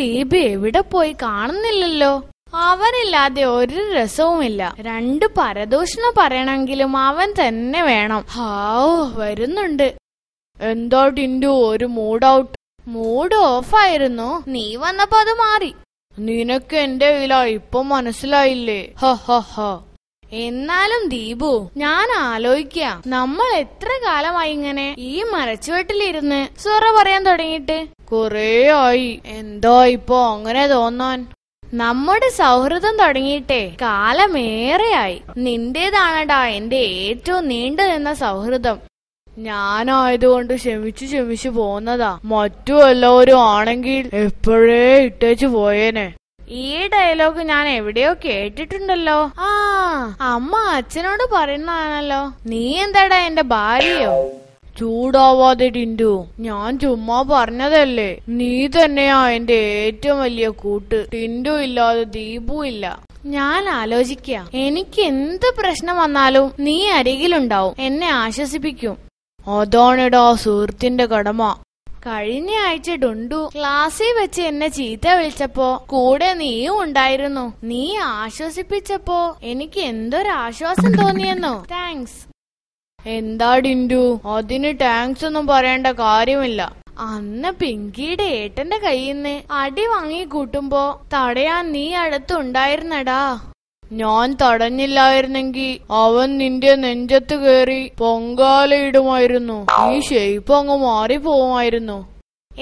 ദീപ എവിടെ പോയി? കാണുന്നില്ലല്ലോ. അവനില്ലാതെ ഒരു രസവുമില്ല. 2 പരദൂഷണം പറയണമെങ്കിലും അവൻ തന്നെ വേണം. ഹാവൂ, വരുന്നുണ്ട്. എന്താ ടിൻഡു, ഒരു മൂഡ് ഔട്ട്? മൂഡ് ഓഫായിരുന്നു. നീ വന്നപ്പോ അത് മാറി. നിനക്ക് എന്റെ വില ഇപ്പൊ മനസ്സിലായില്ലേ? ഹ. എന്നാലും ദീപു, ഞാൻ ആലോചിക്കാം, നമ്മൾ എത്ര കാലമായി ഇങ്ങനെ ഈ മരച്ചുവെട്ടിലിരുന്ന് സൊറ പറയാൻ തുടങ്ങിയിട്ട്? കൊറേ ആയി. എന്താ ഇപ്പൊ അങ്ങനെ തോന്നാൻ? നമ്മുടെ സൗഹൃദം തുടങ്ങിയിട്ടേ കാലമേറെയായി. നിന്റേതാണടാ എന്റെ ഏറ്റവും നീണ്ടു നിന്ന സൗഹൃദം. ഞാനായതുകൊണ്ട് ക്ഷമിച്ചു പോന്നതാ. മറ്റു എല്ലാവരും ആണെങ്കിൽ എപ്പോഴേ ഇട്ടേച്ചു പോയേനെ. ഈ ഡയലോഗ് ഞാൻ എവിടെയോ കേട്ടിട്ടുണ്ടല്ലോ. ആ, അമ്മ അച്ഛനോട് പറയുന്നതാണല്ലോ. നീ എന്താടാ എന്റെ ഭാര്യയോ? ചൂടാവാതെ ടിൻഡു, ഞാൻ ചുമ്മാ പറഞ്ഞതല്ലേ. നീ തന്നെയാ എന്റെ ഏറ്റവും വലിയ കൂട്ട്. ടിൻഡു ഇല്ലാതെ ദീപു ഇല്ല. ഞാൻ ആലോചിക്കാം, എനിക്ക് എന്ത് പ്രശ്നം വന്നാലും നീ അരികിലുണ്ടാവും, എന്നെ ആശ്വസിപ്പിക്കും. അതാണെടാ സുഹൃത്തിന്റെ കടമ. കഴിഞ്ഞ ആഴ്ച ഡുണ്ടു ക്ലാസ്സിൽ വെച്ച് എന്നെ ചീത്ത വിളിച്ചപ്പോ കൂടെ നീയും ഉണ്ടായിരുന്നു. നീ ആശ്വസിപ്പിച്ചപ്പോ എനിക്ക് എന്തൊരാശ്വാസം തോന്നിയെന്നോ. താങ്ക്സ്. എന്താ ഡിൻഡു, അതിന് താങ്ക്സ് ഒന്നും പറയേണ്ട കാര്യമില്ല. അന്ന് പിങ്കിയുടെ ഏട്ടന്റെ കയ്യിന്ന് അടി വാങ്ങി കൂട്ടുമ്പോ തടയാൻ നീ അടുത്തുണ്ടായിരുന്നടാ. ഞാൻ തടഞ്ഞില്ലായിരുന്നെങ്കി അവൻ നിന്റെ നെഞ്ചത്ത് കേറി പൊങ്കാലയിടുമായിരുന്നു. ഈ ഷേപ്പ് അങ്ങ് മാറിപ്പോവുമായിരുന്നു.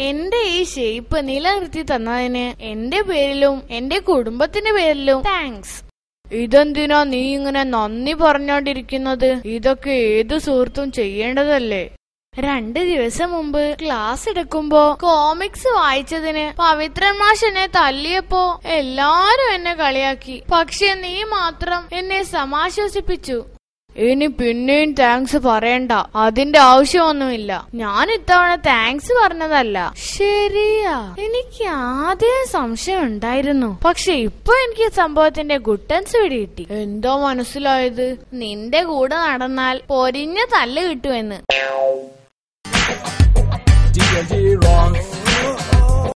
എന്റെ ഈ ഷേപ്പ് നിലനിർത്തി തന്നതിന് എന്റെ പേരിലും എന്റെ കുടുംബത്തിന്റെ പേരിലും താങ്ക്സ്. ഇതെന്തിനാ നീ ഇങ്ങനെ നന്ദി പറഞ്ഞോണ്ടിരിക്കുന്നത്? ഇതൊക്കെ ഏത് സുഹൃത്തും ചെയ്യേണ്ടതല്ലേ? 2 ദിവസം മുമ്പ് ക്ലാസ് എടുക്കുമ്പോ കോമിക്സ് വായിച്ചതിന് പവിത്രൻ മാഷ് എന്നെ തല്ലിയപ്പോ എല്ലാരും എന്നെ കളിയാക്കി. പക്ഷെ നീ മാത്രം എന്നെ സമാശ്വസിപ്പിച്ചു. ഇനി പിന്നെയും താങ്ക്സ് പറയണ്ട, അതിന്റെ ആവശ്യമൊന്നുമില്ല. ഞാൻ ഇത്തവണ താങ്ക്സ് പറഞ്ഞതല്ല. ശരിയാ, എനിക്ക് ആദ്യം സംശയം ഉണ്ടായിരുന്നു. പക്ഷെ ഇപ്പൊ എനിക്ക് സംഭവത്തിന്റെ ഗുട്ടൻസ് പിടികിട്ടി. എന്തോ മനസ്സിലായത്? നിന്റെ കൂടെ നടന്നാൽ പൊരിഞ്ഞ തല്ല് കിട്ടുമെന്ന്. D&D rocks.